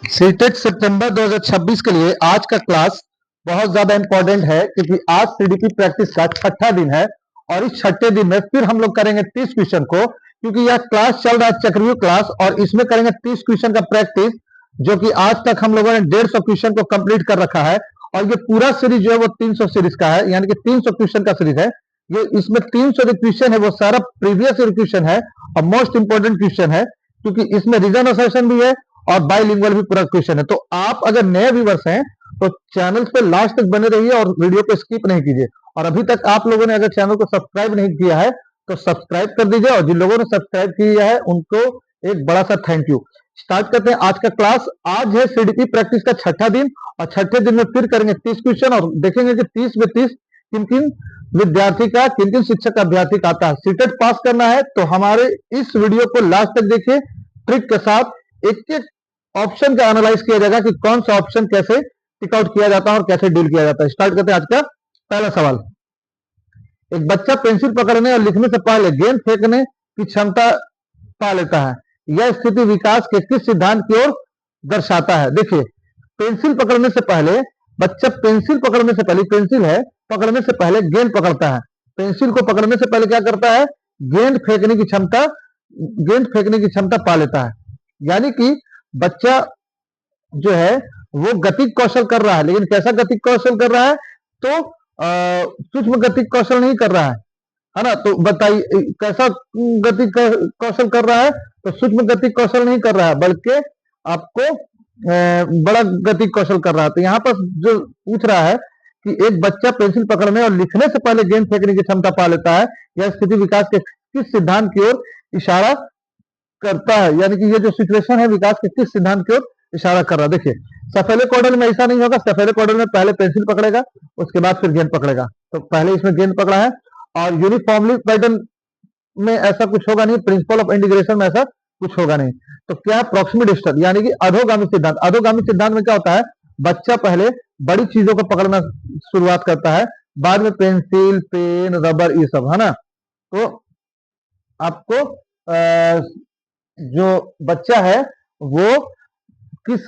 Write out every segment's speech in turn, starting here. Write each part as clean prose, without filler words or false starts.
CTET सितंबर 2026 के लिए आज का क्लास बहुत ज्यादा इंपॉर्टेंट है क्योंकि आज सीडीपी प्रैक्टिस का छठा दिन है और इस छठे दिन में फिर हम लोग करेंगे 30 क्वेश्चन को, क्योंकि यह क्लास चल रहा है चक्रव्यूह क्लास और इसमें करेंगे 30 क्वेश्चन का प्रैक्टिस, जो कि आज तक हम लोगों ने 150 क्वेश्चन को कंप्लीट कर रखा है और ये पूरा सीरीज जो है वो 300 सीरीज का है, यानी कि 300 क्वेश्चन का सीरीज है। ये इसमें 300 जो क्वेश्चन है वो सारा प्रीवियस ईयर क्वेश्चन है और मोस्ट इंपोर्टेंट क्वेश्चन है, क्योंकि इसमें रीजन असर्शन भी है और बाइलिंगुअल भी पूरा क्वेश्चन है। तो आप अगर नए व्यूवर्स हैं तो चैनल पे लास्ट तक बने रहिए और वीडियो को स्किप नहीं कीजिए। और अभी तक आप लोगों ने अगर चैनल को सब्सक्राइब नहीं किया है तो सब्सक्राइब कर दीजिए, और जिन लोगों ने सब्सक्राइब किया है उनको एक बड़ा सा थैंक यू। स्टार्ट करते हैं आज का क्लास। आज है सीडीपी प्रैक्टिस का छठा दिन और छठे दिन में फिर करेंगे 30 क्वेश्चन और देखेंगे कि 30 में 30 किन किन विद्यार्थी का, किन किन शिक्षक का अभ्यर्थी का आता है। सीटेट पास करना है तो हमारे इस वीडियो को लास्ट तक देखिए। ट्रिक के साथ एक एक ऑप्शन का एनालाइज किया जाएगा कि कौन सा ऑप्शन कैसे टिक आउट किया जाता है और कैसे डील किया जाता है। स्टार्ट करते हैं आज का पहला सवाल। एक बच्चा पेंसिल पकड़ने और लिखने से पहले गेंद फेंकने की क्षमता पा लेता है। यह स्थिति विकास के किस सिद्धांत की ओर दर्शाता है? देखिए, पेंसिल पकड़ने से पहले बच्चा पेंसिल पकड़ने से पहले, पेंसिल है, पकड़ने से पहले गेंद पकड़ता है। पेंसिल को पकड़ने से पहले क्या करता है? गेंद फेंकने की क्षमता पा लेता है। यानी कि बच्चा जो है वो गतिक कौशल कर रहा है, लेकिन कैसा गतिक कौशल कर रहा है? तो सूक्ष्म गतिक कौशल नहीं कर रहा है ना? तो बताइए कैसा गतिक कौशल कर रहा है? तो सूक्ष्म गतिक कौशल नहीं कर रहा है, बल्कि आपको बड़ा गतिक कौशल कर रहा है। तो यहाँ पर जो पूछ रहा है कि एक बच्चा पेंसिल पकड़ने और लिखने से पहले गेंद फेंकने की क्षमता पा लेता है, यह स्थिति विकास के किस सिद्धांत की ओर इशारा करता है? यानी कि ये जो सिचुएशन है विकास के किस सिद्धांत की ओर इशारा कर रहा है? देखिए, सेफेलोकॉर्डल में ऐसा नहीं होगा। सेफेलोकॉर्डल में पहले पेंसिल पकड़ेगा, उसके बाद फिर गेंद पकड़ेगा। तो पहले इसमें गेंद पकड़ा है। और यूनिफॉर्मली पैटर्न में ऐसा कुछ होगा नहीं, प्रिंसिपल ऑफ इंटीग्रेशन में ऐसा कुछ होगा नहीं। तो क्या है? प्रॉक्सिमी डिस्टल, यानी कि अधोगामी सिद्धांत। अधोगामी सिद्धांत में क्या होता है? बच्चा पहले बड़ी चीजों को पकड़ना शुरुआत करता है, बाद में पेंसिल, पेन, रबर, ये सब, है ना? तो आपको जो बच्चा है वो किस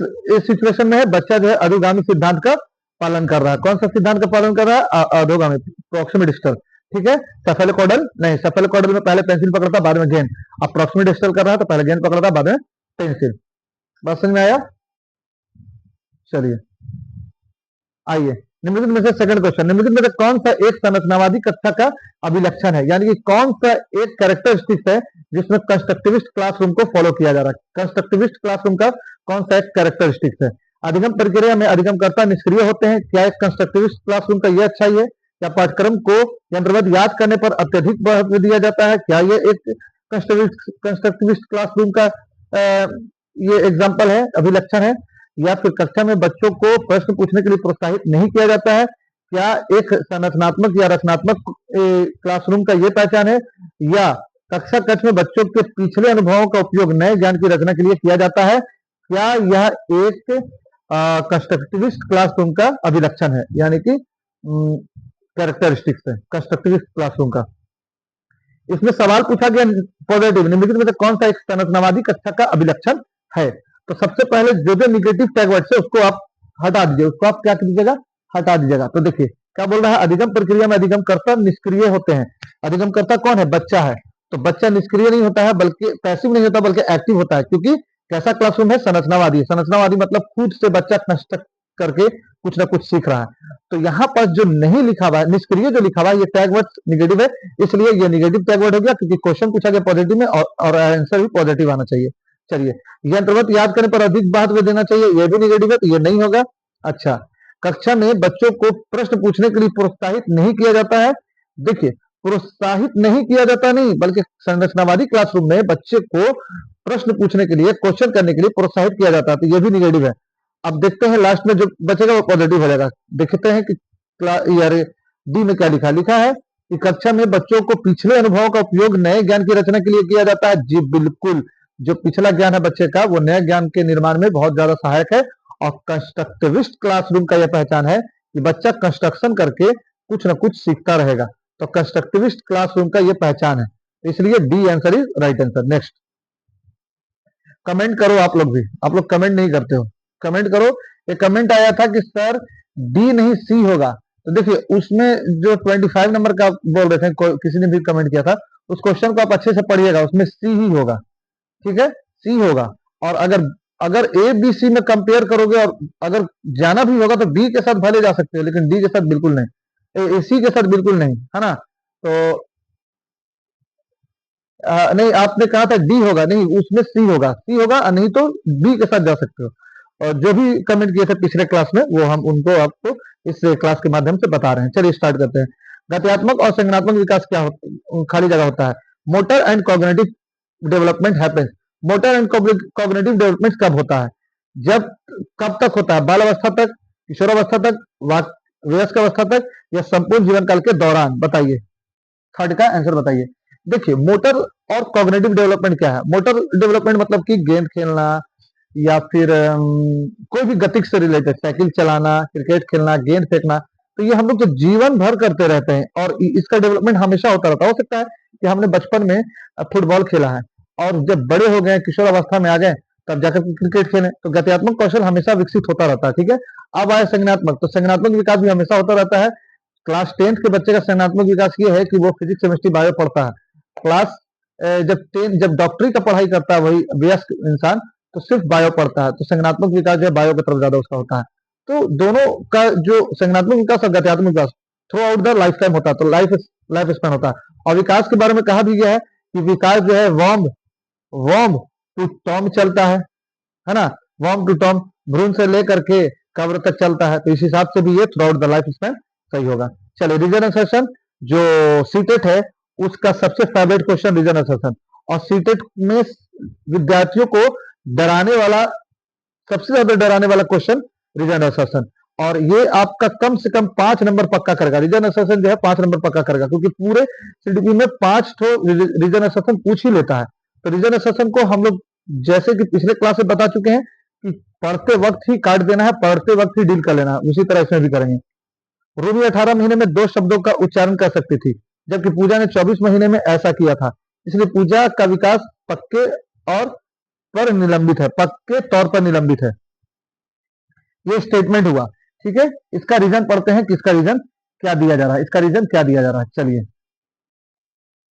सिचुएशन में है? बच्चा जो है अधोगामी सिद्धांत का पालन कर रहा है। कौन सा सिद्धांत का पालन कर रहा है? अधोगामी, प्रॉक्सिमी डिस्टल। ठीक है। सेफेलोकॉर्डल नहीं, सेफेलोकॉर्डल में पहले पेंसिल पकड़ता बाद में गेंद। अब प्रॉक्सिमी डिस्टल कर रहा है तो पहले गेंद पकड़ता बाद में पेंसिल। बात समझ में आया? चलिए आइए, निम्नलिखित में से सेकंड क्वेश्चन, निम्नलिखित में से कौन सा एक संरचनावादी कक्षा का अभिलक्षण है? यानी कि कौन सा एक कैरेक्टरिस्टिक्स है जिसमें कंस्ट्रक्टिविस्ट क्लासरूम को फॉलो किया जा रहा है? कंस्ट्रक्टिविस्ट क्लासरूम का कौन सा एक कैरेक्टरिस्टिक्स है? अधिगम प्रक्रिया में अधिगमकर्ता निष्क्रिय होते हैं, क्या एक कंस्ट्रक्टिविस्ट क्लासरूम का यह अच्छाई है? क्या पाठ्यक्रम को यंत्रवत याद करने पर अत्यधिक महत्व दिया जाता है? क्या ये एक कंस्ट्रक्टिविस्ट क्लासरूम का ये एग्जाम्पल है, अभिलक्षण है? या फिर कक्षा में बच्चों को प्रश्न पूछने के लिए प्रोत्साहित नहीं किया जाता है? क्या एक संरचनात्मक या रचनात्मक क्लासरूम का ये पहचान है? या कक्षा कक्ष में बच्चों के पिछले अनुभवों का उपयोग नए ज्ञान की रचना के लिए किया जाता है? क्या यह एक कंस्ट्रक्टिविस्ट क्लासरूम का अभिलक्षण है, यानी कि कैरेक्टरिस्टिक्स है कंस्ट्रक्टिविस्ट क्लासरूम का? इसमें सवाल पूछा गया पॉजिटिव, निम्नलिखित में से कौन सा एक संरचनावादी कक्षा का अभिलक्षण है? तो सबसे पहले जो जो निगेटिव टैग वर्ड है उसको आप हटा दीजिए, उसको आप क्या कीजिएगा? हटा दीजिएगा। तो देखिए क्या बोल रहा है? अधिगम प्रक्रिया में अधिगमकर्ता निष्क्रिय होते हैं। अधिगमकर्ता कौन है? बच्चा है। तो बच्चा निष्क्रिय नहीं होता है, बल्कि पैसिव नहीं होता, बल्कि एक्टिव होता है, क्योंकि कैसा क्लासरूम है? संरचनावादी। संरचनावादी मतलब खुद से बच्चा कंस्ट्रक्ट करके कुछ ना कुछ सीख रहा है। तो यहाँ पर जो नहीं लिखा हुआ है, निष्क्रिय जो लिखा हुआ है, ये टैग वर्ड निगेटिव है, इसलिए ये निगेटिव टैग वर्ड हो गया, क्योंकि क्वेश्चन पूछा गया पॉजिटिव में और आंसर भी पॉजिटिव आना चाहिए। चलिए, यंत्रवत याद करने पर अधिक महत्व देना चाहिए, ये भी निगेटिव है, तो ये नहीं होगा। अच्छा, कक्षा में बच्चों को प्रश्न पूछने के लिए प्रोत्साहित नहीं किया जाता है। देखिए, प्रोत्साहित नहीं किया जाता नहीं, बल्कि संरचनावादी क्लासरूम में बच्चे को प्रश्न पूछने के लिए, क्वेश्चन करने के लिए प्रोत्साहित किया जाता है, तो ये भी निगेटिव है। अब देखते हैं लास्ट में जो बचेगा वो पॉजिटिव हो जाएगा। देखते हैं कि डी में क्या लिखा है कि कक्षा में बच्चों को पिछले अनुभवों का उपयोग नए ज्ञान की रचना के लिए किया जाता है। जी बिल्कुल, जो पिछला ज्ञान है बच्चे का वो नए ज्ञान के निर्माण में बहुत ज्यादा सहायक है। और कंस्ट्रक्टिविस्ट क्लासरूम का यह पहचान है कि बच्चा कंस्ट्रक्शन करके कुछ ना कुछ सीखता रहेगा। तो कंस्ट्रक्टिविस्ट क्लासरूम का यह पहचान है, इसलिए D answer is right answer. Next, comment करो आप लोग भी, आप लोग कमेंट नहीं करते हो। कमेंट करो। एक कमेंट आया था कि सर डी नहीं सी होगा, तो देखिए उसमें जो 25 नंबर का बोल रहे थे, किसी ने भी कमेंट किया था, उस क्वेश्चन को आप अच्छे से पढ़िएगा, उसमें सी ही होगा। ठीक है, सी होगा। और अगर अगर ए बी सी में कंपेयर करोगे और अगर जाना भी होगा तो बी के साथ भले जा सकते हो, लेकिन डी के साथ बिल्कुल नहीं, सी के साथ बिल्कुल नहीं, है ना। तो नहीं, आपने कहा था डी होगा, नहीं उसमें सी होगा, सी होगा, नहीं तो बी के साथ जा सकते हो। और जो भी कमेंट किए थे पिछले क्लास में, वो हम उनको आपको इस क्लास के माध्यम से बता रहे हैं। चलिए स्टार्ट करते हैं। गत्यात्मक और संज्ञानात्मक विकास क्या खाली जगह होता है। Motor and cognitive development happens. Motor and cognitive development कब होता है? जब कब तक होता है? बाल अवस्था तक, किशोरावस्था तक, वयस्क अवस्था तक, या संपूर्ण जीवन काल के दौरान? बताइए, थर्ड का आंसर बताइए। देखिए मोटर और कॉग्निटिव डेवलपमेंट क्या है? मोटर डेवलपमेंट मतलब कि गेंद खेलना, या फिर कोई भी गतिक से रिलेटेड, साइकिल चलाना, क्रिकेट खेलना, गेंद फेंकना, तो ये हम लोग तो जीवन भर करते रहते हैं और इसका डेवलपमेंट हमेशा होता रहता है। हो सकता है कि हमने बचपन में फुटबॉल खेला है और जब बड़े हो गए, किशोर अवस्था में आ गए, तब जाकर क्रिकेट खेलें, तो गत्यात्मक कौशल हमेशा विकसित होता रहता है। ठीक है, अब आए संज्ञानात्मक, तो संज्ञानात्मक विकास भी हमेशा होता रहता है। क्लास 10th के बच्चे का संज्ञानात्मक विकास ये है कि वो फिजिक्स, केमिस्ट्री, बायो पढ़ता है। क्लास जब डॉक्टरी का पढ़ाई करता है वही वयस्क इंसान, तो सिर्फ बायो पढ़ता है, तो संज्ञानात्मक विकास जो है बायो की तरफ ज्यादा उसका होता है। तो दोनों का जो संज्ञानात्मक विकास और गत्यात्मक विकास throughout the lifetime होता है, तो लाइफ स्पैन होता है। और विकास के बारे में कहा भी गया है कि विकास जो है वॉर्म वॉर्म टू टॉम चलता है ना, वॉर्म टू टॉम, भ्रूण से लेकर के कब्र तक चलता है। तो इस हिसाब से भी ये through out the life span सही होगा। चलिए रीजन असर्शन, जो सीटेट है उसका सबसे फेवरेट क्वेश्चन रीजन असर्शन, और सीटेट में विद्यार्थियों को डराने वाला, सबसे ज्यादा डराने वाला क्वेश्चन रीजन असर्शन। और ये आपका कम से कम 5 नंबर पक्का करेगा। रीजन असर्शन जो है 5 नंबर पक्का करेगा, क्योंकि पूरे सीडीपी में 5 तो रीजन असर्शन पूछ ही लेता है। तो रीजन असर्शन को हम लोग जैसे कि पिछले क्लास में बता चुके हैं कि पढ़ते वक्त ही काट देना है, पढ़ते वक्त ही डील कर लेना है, उसी तरह इसमें भी करेंगे। रूबी 18 महीने में 2 शब्दों का उच्चारण कर सकती थी, जबकि पूजा ने 24 महीने में ऐसा किया था। इसलिए पूजा का विकास पक्के और पर निलंबित है, पक्के तौर पर निलंबित है। ये स्टेटमेंट हुआ। ठीक है, इसका रीजन पढ़ते हैं कि इसका रीजन क्या दिया जा रहा है। इसका रीजन क्या दिया जा रहा है, चलिए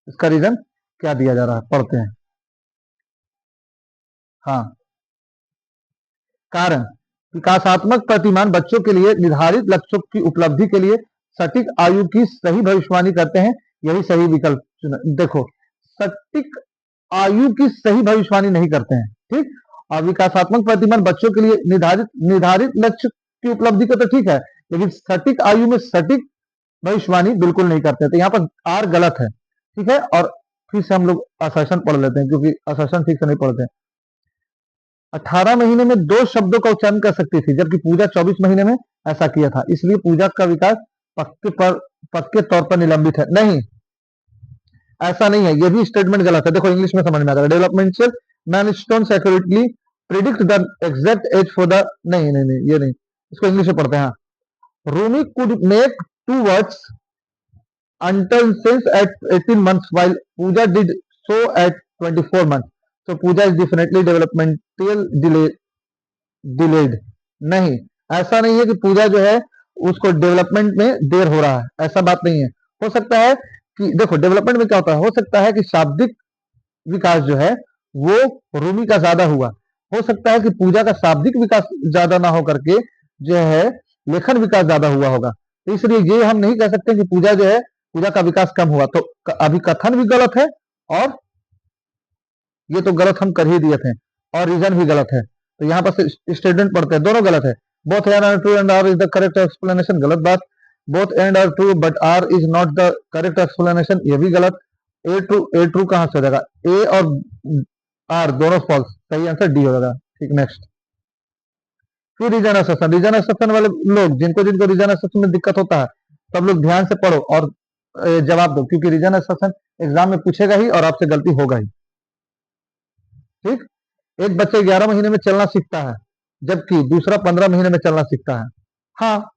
इसका रीजन क्या दिया जा रहा है पढ़ते हैं। हाँ, कारण, विकासात्मक प्रतिमान बच्चों के लिए निर्धारित लक्ष्यों की उपलब्धि के लिए सटीक आयु की सही भविष्यवाणी करते हैं, यही सही विकल्प चुना। देखो, सटीक आयु की सही भविष्यवाणी नहीं करते हैं। ठीक, और विकासात्मक प्रतिमान बच्चों के लिए निर्धारित निर्धारित लक्ष्य की उपलब्धि का तो ठीक है, लेकिन सटीक आयु में सटीक भविष्यवाणी बिल्कुल नहीं करते। तो यहाँ पर आर गलत है। ठीक है, और फिर से हम लोग असर्शन पढ़ लेते हैं, क्योंकि असर्शन ठीक से नहीं पढ़ते। 18 महीने में 2 शब्दों का उच्चारण कर सकती थी, जबकि पूजा 24 महीने में ऐसा किया था। इसलिए पूजा का विकास पक्के तौर पर निलंबित है। नहीं, ऐसा नहीं है, ये भी स्टेटमेंट गलत है। देखो इंग्लिश में समझ में आता है। Developmental milestones accurately predict the exact as for the, नहीं नहीं नहीं, ये नहीं, इसको इंग्लिश में पढ़ते हैं। हाँ, Rumi could make 2 words until since at 18 months while Pooja did so at 24 months. So Pooja is definitely developmental delayed. नहीं, ऐसा नहीं है कि पूजा जो है उसको डेवलपमेंट में देर हो रहा है, ऐसा बात नहीं है। हो सकता है कि देखो डेवलपमेंट में क्या होता है, हो सकता है कि शाब्दिक विकास जो है वो रूमी का ज्यादा हुआ, हो सकता है कि पूजा का शाब्दिक विकास ज्यादा ना हो करके जो है लेखन विकास ज्यादा हुआ होगा। तो इसलिए ये हम नहीं कह सकते कि पूजा जो है, पूजा का विकास कम हुआ। तो अभी कथन भी गलत है और ये तो गलत हम कर ही दिए थे, और रीजन भी गलत है। तो यहाँ पर स्टेटमेंट पढ़ते हैं, दोनों गलत है। Both and R true and R is the correct explanation, गलत बात। Both and R true but R is not the correct explanation, ये भी गलत। ए ट्रू कहां से हो जाएगा, ए और आर दोनों फॉल्स, सही आंसर डी हो जाएगा। ठीक, नेक्स्ट। फिर रीजन एसेशन, रीजन एसेशन वाले लोग जिनको जिनको रीजन एसेशन में दिक्कत होता है, सब लोग ध्यान से पढ़ो और जवाब दो, क्योंकि रीजन एसेशन एग्जाम में पूछेगा ही और आपसे गलती होगा ही। ठीक, एक बच्चे 11 महीने में चलना सीखता है, जबकि दूसरा 15 महीने में चलना सीखता है। हाँ,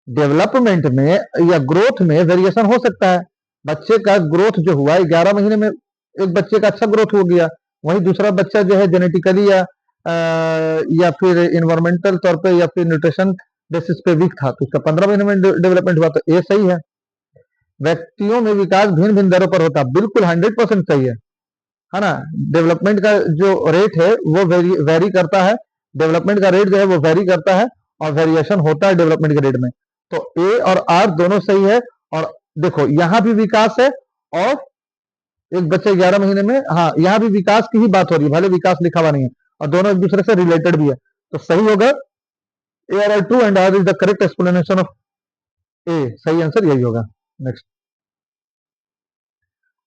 डेवलपमेंट में या ग्रोथ में वेरिएशन हो सकता है। बच्चे का ग्रोथ जो हुआ 11 महीने में, एक बच्चे का अच्छा ग्रोथ हो गया, वहीं दूसरा बच्चा जो है जेनेटिकली या या फिर इन्वायरमेंटल तौर पे या फिर न्यूट्रिशन बेसिस पे वीक था, तो इसका 15 महीने में डेवलपमेंट हुआ, तो ए सही है। व्यक्तियों में विकास भिन्न भिन्न दरों पर होता है, बिल्कुल 100% सही है ना। डेवलपमेंट का जो रेट है वो वेरी करता है, डेवलपमेंट का रेट जो है वो वेरी करता है, और वेरिएशन होता है डेवलपमेंट के रेट में। तो ए और आर दोनों सही है। और देखो यहाँ भी विकास है, और एक बच्चे 11 महीने में, हाँ यहाँ भी विकास की ही बात हो रही है, भले विकास लिखा हुआ नहीं है, और दोनों एक दूसरे से रिलेटेड भी है, तो सही होगा A R true and R is the correct explanation of A. सही आंसर यही होगा। नेक्स्ट,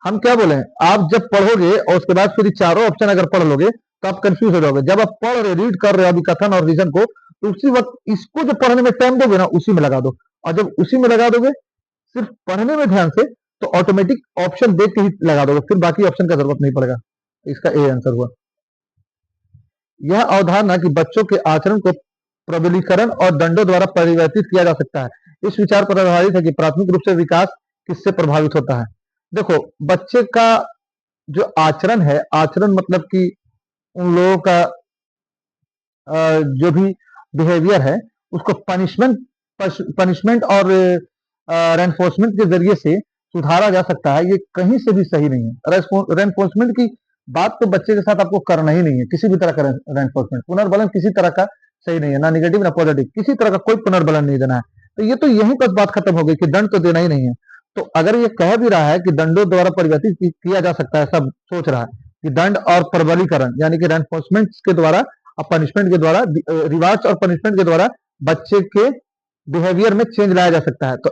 हम क्या बोले, आप जब पढ़ोगे और उसके बाद फिर चारों ऑप्शन अगर पढ़ लोगे तो आप कंफ्यूज हो जाओगे। जब आप पढ़ रहे, रीड कर रहे हो अभी कथन और रीजन को, तो उसी वक्त इसको जब पढ़ने में टाइम दोगे ना, उसी में लगा दो। और जब उसी में लगा दोगे, सिर्फ पढ़ने में ध्यान से, तो ऑटोमेटिक ऑप्शन देख के ही लगा दोगे, फिर बाकी ऑप्शन का जरूरत नहीं पड़ेगा। इसका ए आंसर हुआ। यह अवधारणा कि बच्चों के आचरण को प्रबलीकरण और दंडों द्वारा परिवर्तित किया जा सकता है, इस विचार पर आधारित है कि प्राथमिक रूप से विकास किससे प्रभावित होता है। देखो, बच्चे का जो आचरण है, आचरण मतलब कि उन लोगों का जो भी बिहेवियर है, उसको पनिशमेंट और रेनफोर्समेंट के जरिए से सुधारा जा सकता है। ये कहीं से भी सही नहीं है। रेनफोर्समेंट की बात तो बच्चे के साथ आपको करना ही नहीं है, किसी भी तरह का रेनफोर्समेंट, पुनर्बलन किसी तरह का सही नहीं है, ना निगेटिव ना पॉजिटिव, किसी तरह का कोई पुनर्बलन नहीं देना है। तो ये तो यहीं पर बात खत्म हो गई कि दंड तो देना ही नहीं है। तो अगर ये कह भी रहा है कि दंडों द्वारा परिवर्तित किया जा सकता है, सब सोच रहा है कि दंड और प्रबलीकरण यानी कि रेनफोर्समेंट के द्वारा और पनिशमेंट के द्वारा, रिवार्ड्स और पनिशमेंट के द्वारा बच्चे के बिहेवियर में चेंज लाया जा सकता है, तो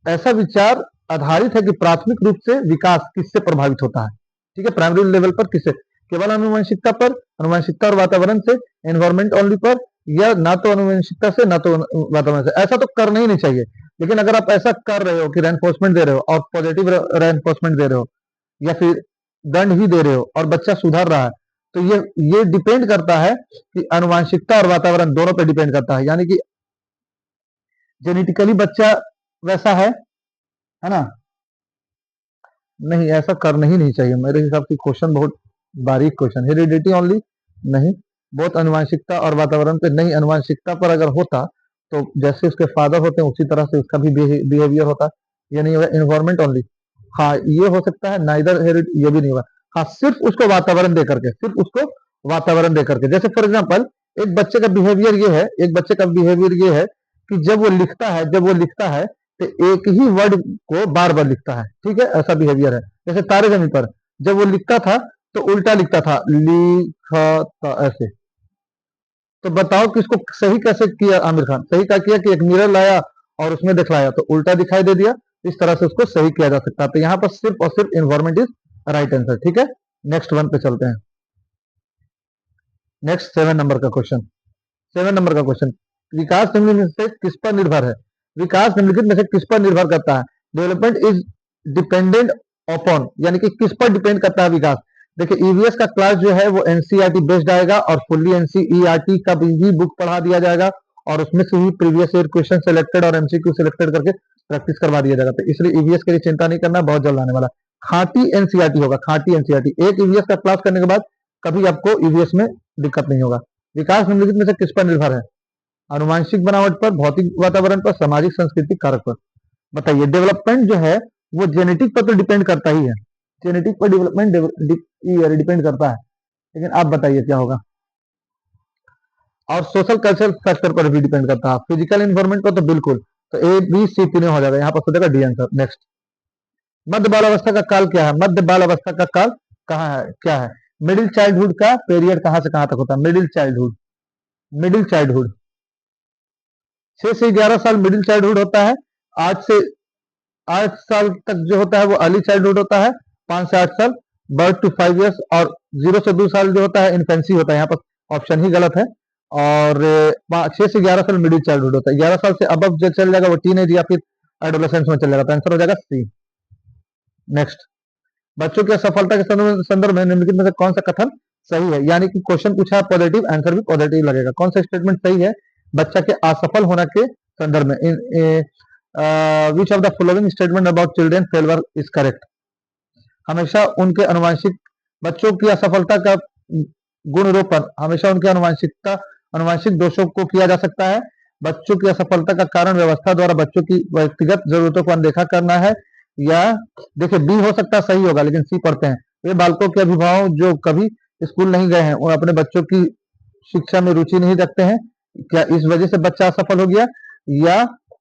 ऐसा विचार आधारित है कि प्राथमिक रूप से विकास किससे प्रभावित होता है। ठीक है, प्राइमरी लेवल पर किससे, केवल आनुवंशिकता पर, आनुवंशिकता और वातावरण से, एनवायरमेंट ओनली पर, या ना तो आनुवंशिकता से ना तो वातावरण से। ऐसा तो करना ही नहीं चाहिए। लेकिन अगर आप ऐसा कर रहे हो कि रेनफोर्समेंट दे रहे हो और पॉजिटिव रेनफोर्समेंट दे रहे हो, या फिर दंड ही दे रहे हो और बच्चा सुधर रहा है, तो ये डिपेंड करता है कि आनुवंशिकता और वातावरण दोनों पर डिपेंड करता है। यानी कि जेनेटिकली बच्चा वैसा है ना। नहीं, ऐसा करना ही नहीं चाहिए मेरे हिसाब से। क्वेश्चन बहुत बारीक क्वेश्चन, हेरिडिटी ओनली नहीं, बहुत अनुवांशिकता और वातावरण पे नहीं। अनुवांशिकता पर अगर होता तो जैसे उसके फादर होते हैं उसी तरह से उसका भी बिहेवियर होता। ये नहीं होगा। इन्वायरमेंट ओनली, हाँ ये हो सकता है। नाइदर हेरिड, ये भी नहीं होगा। हाँ, सिर्फ उसको वातावरण दे करके, सिर्फ उसको वातावरण दे करके। जैसे फॉर एग्जाम्पल, एक बच्चे का बिहेवियर ये है, एक बच्चे का बिहेवियर ये है कि जब वो लिखता है तो एक ही वर्ड को बार बार लिखता है। ठीक है, ऐसा बिहेवियर है। जैसे तारे जमीन पर, जब वो लिखता था तो उल्टा लिखता था, लिखता ऐसे। तो बताओ कि इसको सही कैसे किया आमिर खान? सही क्या किया कि एक मिरर लाया और उसमें दिखलाया तो उल्टा दिखाई दे दिया। इस तरह से उसको सही किया जा सकता है। तो यहाँ पर सिर्फ और सिर्फ इन्वायरमेंट इज राइट आंसर। ठीक है, नेक्स्ट वन पे चलते हैं। नेक्स्ट 7 नंबर का क्वेश्चन। 7 नंबर का क्वेश्चन, विकास निम्नलिखित में से किस पर निर्भर है? विकास निम्नलिखित में से किस पर निर्भर करता है? डेवलपमेंट इज डिपेंडेंट अपॉन, यानी कि किस पर डिपेंड करता है विकास? देखिए, ईवीएस का क्लास जो है वो एनसीईआरटी बेस्ड आएगा, और फुल्ली एनसीईआरटी का भी बुक पढ़ा दिया जाएगा, और उसमें से ही प्रीवियस ईयर क्वेश्चन सेलेक्टेड और एमसीक्यू सेलेक्टेड करके प्रैक्टिस करवा दिया जाएगा। तो इसलिए ईवीएस के लिए चिंता नहीं करना, बहुत जल्द आने वाला। खांटी एनसीईआरटी होगा, खांटी एनसीईआरटी। एक ईवीएस का क्लास करने के बाद कभी आपको ईवीएस में दिक्कत नहीं होगा। विकास निम्नलिखित में से किस पर निर्भर है? आनुवांशिक बनावट पर, भौतिक वातावरण पर, सामाजिक सांस्कृतिक कारक पर। बताइए, डेवलपमेंट जो है वो जेनेटिक पर तो डिपेंड करता ही है, जेनेटिक पर डेवलपमेंट डिपेंड करता है। लेकिन आप बताइए क्या होगा? और सोशल कल्चरल फैक्टर पर भी डिपेंड करता है, फिजिकल इन्वायरमेंट पर तो बिल्कुल। तो ए बी सी तीनों हो जाएगा, यहाँ पर सोचेगा डी आंसर। नेक्स्ट, मध्य बाल अवस्था का काल क्या है? मध्य बाल अवस्था का काल कहाँ है, क्या है? मिडिल चाइल्डहुड का पीरियड कहाँ से कहाँ तक होता है? मिडिल चाइल्डहुड 6 से 11 साल मिडिल चाइल्डहुड होता है। 8 से 8 साल तक जो होता है वो अर्ली चाइल्डहुड होता है। 5 से 8 साल बर्थ टू 5 ईयर्स, और 0 से 2 साल जो होता है इन्फेंसी होता है। यहाँ पर ऑप्शन ही गलत है। और 6 से 11 साल मिडिल चाइल्डहुड होता है। 11 साल से अब जो चल जाएगा वो टीनेज या फिर एडोलेसेंस में चल जाएगा। तो आंसर हो जाएगा सी। नेक्स्ट, बच्चों की असफलता के संदर्भ में निम्नलिखित में से कौन सा कथन सही है? यानी कि क्वेश्चन पूछा है पॉजिटिव, आंसर भी पॉजिटिव लगेगा। कौन सा स्टेटमेंट सही है बच्चा के असफल होने के संदर्भ में? Which of the following statement about children failure is correct? हमेशा उनके अनुवांशिक, बच्चों की असफलता का गुणरोपण हमेशा उनके अनुवांशिक दोषों को किया जा सकता है। बच्चों की असफलता का कारण व्यवस्था द्वारा बच्चों की व्यक्तिगत जरूरतों को अनदेखा करना है, या देखिए बी हो सकता है सही होगा, लेकिन सी पढ़ते हैं। वे बालकों के अभिभावक जो कभी स्कूल नहीं गए हैं और अपने बच्चों की शिक्षा में रुचि नहीं रखते हैं, क्या इस वजह से बच्चा असफल हो गया, या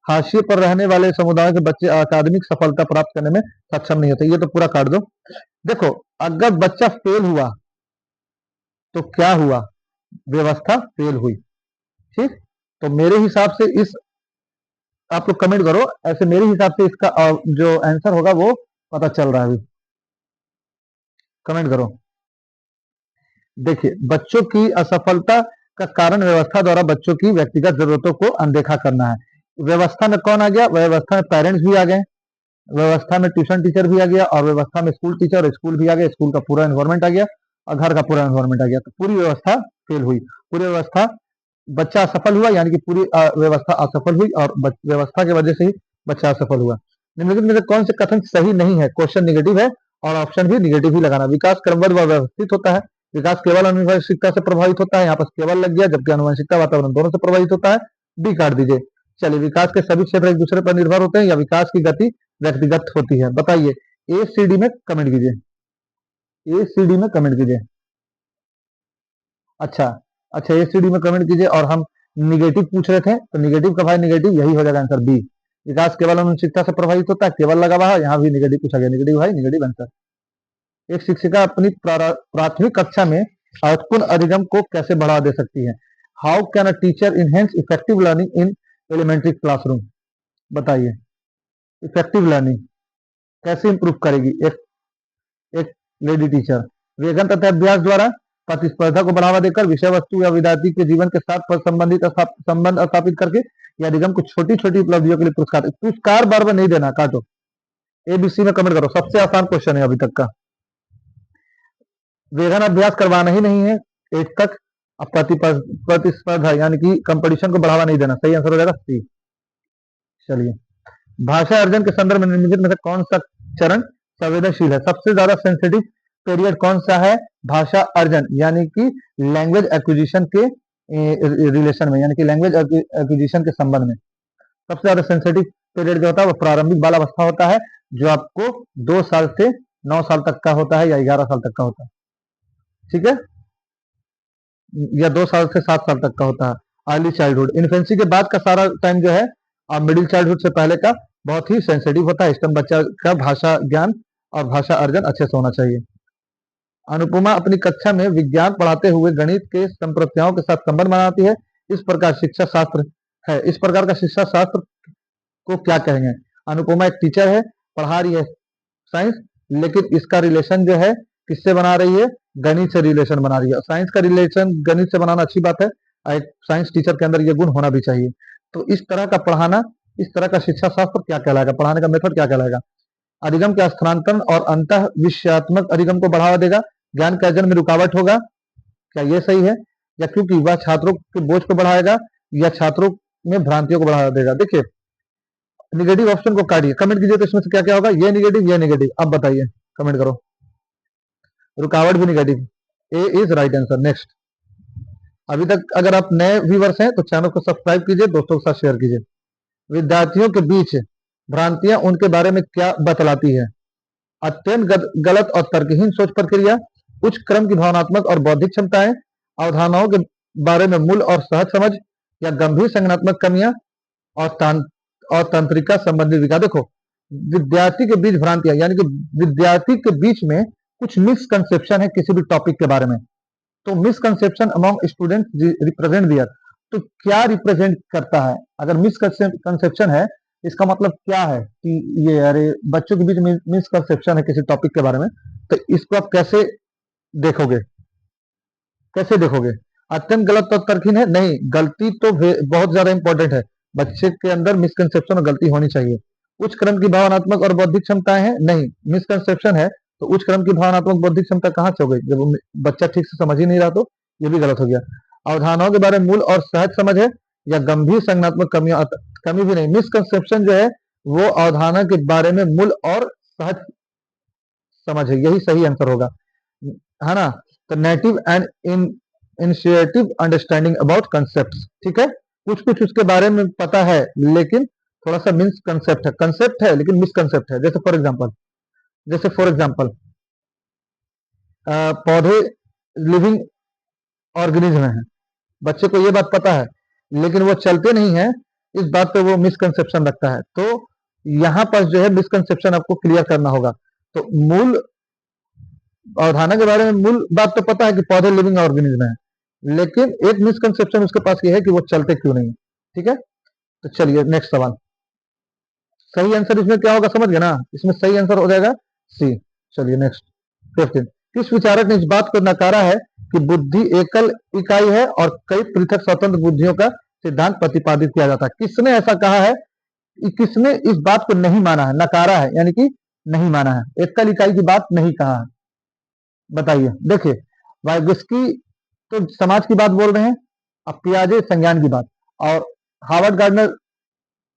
हाशिए पर रहने वाले समुदाय के बच्चे अकादमिक सफलता प्राप्त करने में सक्षम नहीं होते। ये तो पूरा काट दो। देखो, अगर बच्चा फेल हुआ तो क्या हुआ, व्यवस्था फेल हुई। ठीक, तो मेरे हिसाब से इस, आप लोग कमेंट करो, ऐसे मेरे हिसाब से इसका जो आंसर होगा वो पता चल रहा है अभी, कमेंट करो। देखिए, बच्चों की असफलता का कारण व्यवस्था द्वारा बच्चों की व्यक्तिगत जरूरतों को अनदेखा करना है। व्यवस्था में कौन आ गया, व्यवस्था में पेरेंट्स भी आ गए, व्यवस्था में ट्यूशन टीचर भी आ गया, और व्यवस्था में स्कूल टीचर और स्कूल भी आ गया, स्कूल का पूरा एनवायरमेंट आ गया और घर का पूरा एनवायरमेंट आ गया, तो पूरी व्यवस्था फेल हुई। पूरी व्यवस्था, बच्चा असफल हुआ, यानी कि पूरी व्यवस्था असफल हुई, और व्यवस्था की वजह से ही बच्चा असफल हुआ। निम्नलिखित में से कौन से कथन सही नहीं है, क्वेश्चन निगेटिव है और ऑप्शन भी निगेटिव ही लगाना। विकास क्रमबद्ध व व्यवस्थित होता है, विकास केवल आनुवंशिकता से प्रभावित होता है, यहाँ पर केवल लग गया, जबकि आनुवंशिकता वातावरण दोनों से प्रभावित होता है, डी काट दीजिए। चलिए, विकास के सभी क्षेत्र एक दूसरे पर निर्भर होते हैं, या विकास की गति व्यक्तिगत होती है, बताइए। ए सी डी में कमेंट कीजिए, ए सी डी में कमेंट कीजिए। अच्छा, अच्छा, ए सी डी में कमेंट कीजिए। और हम निगेटिव पूछ रहे थे, तो निगेटिव का भाई निगेटिव, यही हो जाएगा आंसर बी। विकास केवल आनुवंशिकता से प्रभावित होता है, केवल लगा हुआ है, यहाँ भी निगेटिव पूछा गया, निगेटिव भाई निगेटिव आंसर। एक शिक्षिका अपनी प्राथमिक कक्षा में अर्थपूर्ण अधिगम को कैसे बढ़ा दे सकती है। How can a teacher enhance effective learning in elementary classroom, बताइए। इफेक्टिव लर्निंग कैसे इंप्रूव करेगी एक एक लेडी टीचर। वेगन तथा अभ्यास द्वारा प्रतिस्पर्धा को बढ़ावा देकर, विषय वस्तु या विद्यार्थी के जीवन के साथ संबंधित संबंध स्थापित करके, या निगम को छोटी छोटी उपलब्धियों के लिए पुरस्कार। पुरस्कार बार बार नहीं देना, काटो। एबीसी में कमेंट करो, सबसे आसान क्वेश्चन है अभी तक का। वेगन अभ्यास करवाना ही नहीं है 8 तक। अब प्रतिस्पर्धा यानी कि कंपटीशन को बढ़ावा नहीं देना, सही आंसर हो जाएगा सी। चलिए, भाषा अर्जन के संदर्भ में निम्नलिखित में से कौन सा चरण संवेदनशील है, सबसे ज्यादा सेंसिटिव पीरियड कौन सा है भाषा अर्जन, यानी कि लैंग्वेज एक्विजिशन के रिलेशन में, यानी कि लैंग्वेज एक्विजिशन के संबंध में सबसे ज्यादा सेंसिटिव पीरियड जो होता है वो प्रारंभिक बाल अवस्था होता है, जो आपको 2 साल से 9 साल तक का होता है, या 11 साल तक का होता है, ठीक है, या 2 साल से 7 साल तक का होता है। अर्ली चाइल्डहुड, इन्फेंसी के बाद का सारा टाइम जो है, और मिडिल चाइल्डहुड से पहले का बहुत ही सेंसिटिव होता है। इस टाइम बच्चा का भाषा ज्ञान और भाषा अर्जन अच्छे से होना चाहिए। अनुपमा अपनी कक्षा में विज्ञान पढ़ाते हुए गणित के संप्रत्यायों के साथ संबंध बनाती है। इस प्रकार शिक्षा शास्त्र है, इस प्रकार का शिक्षा शास्त्र को क्या कहेंगे। अनुपमा एक टीचर है, पढ़ा रही है साइंस, लेकिन इसका रिलेशन जो है किससे बना रही है, गणित से रिलेशन बना रही है। साइंस का रिलेशन गणित से बनाना अच्छी बात है, एक साइंस टीचर के अंदर ये गुण होना भी चाहिए। तो इस तरह का पढ़ाना, इस तरह का शिक्षा शास्त्र क्या कहलाएगा, पढ़ाने का मेथड क्या कहलाएगा। अधिगम के स्थानांतरण और अंतः विषयात्मक अधिगम को बढ़ावा देगा, ज्ञान के अर्जन में रुकावट होगा, क्या ये सही है, या क्योंकि वह छात्रों के बोझ को बढ़ाएगा, या छात्रों में भ्रांतियों को बढ़ावा देगा। देखिए, निगेटिव ऑप्शन को काटिए, कमेंट कीजिए तो इसमें से क्या क्या होगा, ये निगेटिव, ये निगेटिव, अब बताइए, कमेंट करो। रुकावट भी negative, A is right answer. Next, अभी तक अगर आप नए व्यूवर्स हैं तो चैनल को सब्सक्राइब कीजिए, दोस्तों के साथ शेयर कीजिए। विद्यार्थियों के बीच भ्रांतियां उनके बारे में क्या बतलाती है। अत्यंत गलत और तर्कहीन सोच प्रक्रिया, उच्च क्रम की भावनात्मक और बौद्धिक क्षमताएं, अवधारणाओं के बारे में मूल और सहज समझ, या गंभीर संज्ञानात्मक कमियां और तंत्रिका संबंधित विकास। देखो, विद्यार्थी के बीच भ्रांतियां, यानी कि विद्यार्थी के बीच में कुछ मिसकंसेप्शन है किसी भी टॉपिक के बारे में, तो मिसकंसेप्शन अमॉन्ग स्टूडेंट रिप्रेजेंट दियर, तो क्या रिप्रेजेंट करता है। अगर मिसकंसेप्शन है, इसका मतलब क्या है कि ये, अरे बच्चों के बीच मिसकंसेप्शन है किसी टॉपिक के बारे में, तो इसको आप कैसे देखोगे, कैसे देखोगे। अत्यंत गलत और तर्कहीन है, नहीं, गलती तो बहुत ज्यादा इंपॉर्टेंट है, बच्चे के अंदर मिसकंसेप्शन और गलती होनी चाहिए। उच्च क्रम की भावनात्मक और बौद्धिक क्षमताएं हैं, नहीं, मिसकंसेप्शन है, तो उच्च क्रम की भावनात्मक बौद्धिक क्षमता कहाँ से हो गई, जब बच्चा ठीक से समझ ही नहीं रहा, तो ये भी गलत हो गया। अवधारणाओं के बारे में मूल और सहज समझ है, या गंभीर संज्ञानात्मक कमी भी नहीं। मिसकंसेप्शन जो है वो अवधारणा के बारे में मूल और सहज समझ है, यही सही आंसर होगा, है ना। तो native and initiative understanding about concept, ठीक है, कुछ कुछ उसके बारे में पता है लेकिन थोड़ा सा कंसेप्ट है लेकिन मिसकंसेप्ट है। जैसे फॉर एग्जांपल पौधे लिविंग ऑर्गेनिज्म है, बच्चे को ये बात पता है लेकिन वो चलते नहीं है, इस बात पे वो मिसकंसेप्शन रखता है। तो यहाँ पर जो है मिसकंसेप्शन आपको क्लियर करना होगा। तो मूल अवधारणा के बारे में मूल बात तो पता है कि पौधे लिविंग ऑर्गेनिज्म है, लेकिन एक मिसकंसेप्शन उसके पास ये है कि वो चलते क्यों नहीं, ठीक है। तो चलिए नेक्स्ट सवाल। सही आंसर इसमें क्या होगा समझ गए ना, इसमें सही आंसर हो जाएगा सी। चलिए नेक्स्ट 15। किस विचारक ने इस बात को नकारा है कि बुद्धि एकल इकाई है और कई पृथक स्वतंत्र बुद्धियों का सिद्धांत प्रतिपादित किया जाता है? किसने ऐसा कहा है, किसने इस बात को नहीं माना है, नकारा है यानी कि नहीं माना है, एकल इकाई की बात नहीं कहा है, बताइए। देखिए वाइगोस्की तो समाज की बात बोल रहे हैं, अब पियाजे संज्ञान की बात, और हार्वर्ड गार्डनर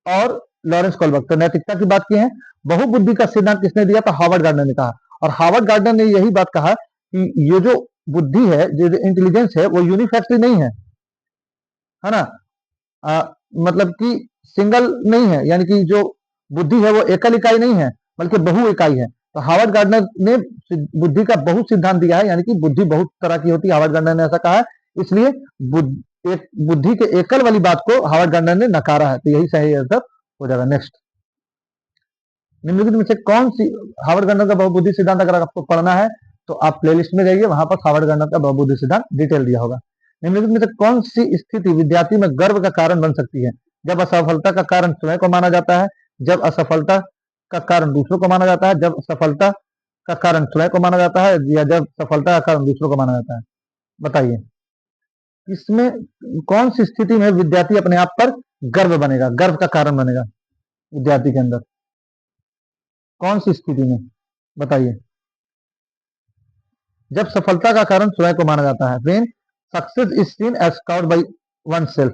और लॉरेंस कोलबर्ग तो नैतिकता की बात की है। बहुबुद्धि का सिद्धांत किसने दिया? तो हार्वर्ड गार्डनर ने कहा, और हार्वर्ड गार्डनर ने यही बात कहा कि ये जो बुद्धि है, जो इंटेलिजेंस है, वो यूनिफैक्टरी नहीं है ना, मतलब कि सिंगल नहीं है, यानी कि जो बुद्धि है वो एकल इकाई नहीं है बल्कि बहु इकाई है। तो हार्वर्ड गार्डनर ने बुद्धि का बहु सिद्धांत दिया है, यानी कि बुद्धि बहुत तरह की होती है, हार्वर्ड गार्डनर ने ऐसा कहा है, इसलिए एक बुद्धि के एकल वाली बात को हार्वर्ड गार्डनर ने नकारा है। तो यही सही आंसर हो जाएगा। नेक्स्ट, निम्नलिखित में से कौन सी हार्वर्ड गार्डनर का बहुबुद्धि सिद्धांत अगर आपको पढ़ना है तो आप प्लेलिस्ट में जाइए, वहां पर हार्वर्ड गार्डनर का बहुबुद्धि सिद्धांत डिटेल दिया होगा। निम्नलिखित में से कौन सी स्थिति विद्यार्थी में गर्व का कारण बन सकती है? जब असफलता का कारण स्वयं को माना जाता है, जब असफलता का कारण दूसरों को माना जाता है, जब सफलता का कारण स्वयं को माना जाता है, या जब सफलता का कारण दूसरों को माना जाता है? बताइए इसमें कौन सी स्थिति में विद्यार्थी अपने आप पर गर्व बनेगा, गर्व का कारण बनेगा विद्यार्थी के अंदर? कौन सी स्थिति में बताइए? जब सफलता का कारण स्वयं को माना जाता है, when success is seen as scout by oneself,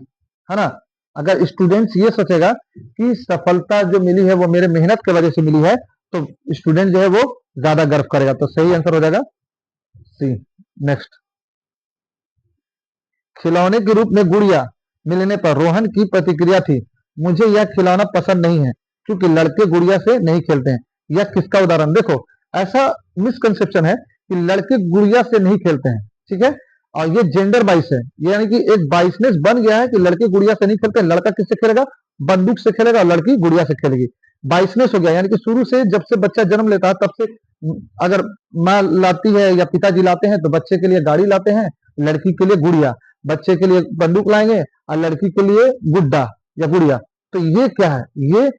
है ना। अगर स्टूडेंट्स ये सोचेगा कि सफलता जो मिली है वो मेरे मेहनत की वजह से मिली है, तो स्टूडेंट जो है वो ज्यादा गर्व करेगा। तो सही आंसर हो जाएगा सी। नेक्स्ट, खिलौने के रूप में गुड़िया मिलने पर रोहन की प्रतिक्रिया थी, मुझे यह खिलौना पसंद नहीं है क्योंकि लड़के गुड़िया से नहीं खेलते हैं। यह किसका उदाहरण? देखो ऐसा मिसकंसेप्शन है कि लड़के गुड़िया से नहीं खेलते हैं, ठीक है, और ये जेंडर बाइस है, यानी कि एक बाइसनेस बन गया है कि लड़के गुड़िया से नहीं खेलते, लड़का किससे खेलेगा? बंदूक से खेलेगा, और लड़की गुड़िया से खेलेगी। बाइसनेस हो गया, यानी कि शुरू से जब से बच्चा जन्म लेता है तब से, अगर माँ लाती है या पिताजी लाते हैं तो बच्चे के लिए गाड़ी लाते हैं, लड़की के लिए गुड़िया, बच्चे के लिए बंदूक लाएंगे और लड़की के लिए गुड्डा या गुड़िया। तो ये क्या है? ये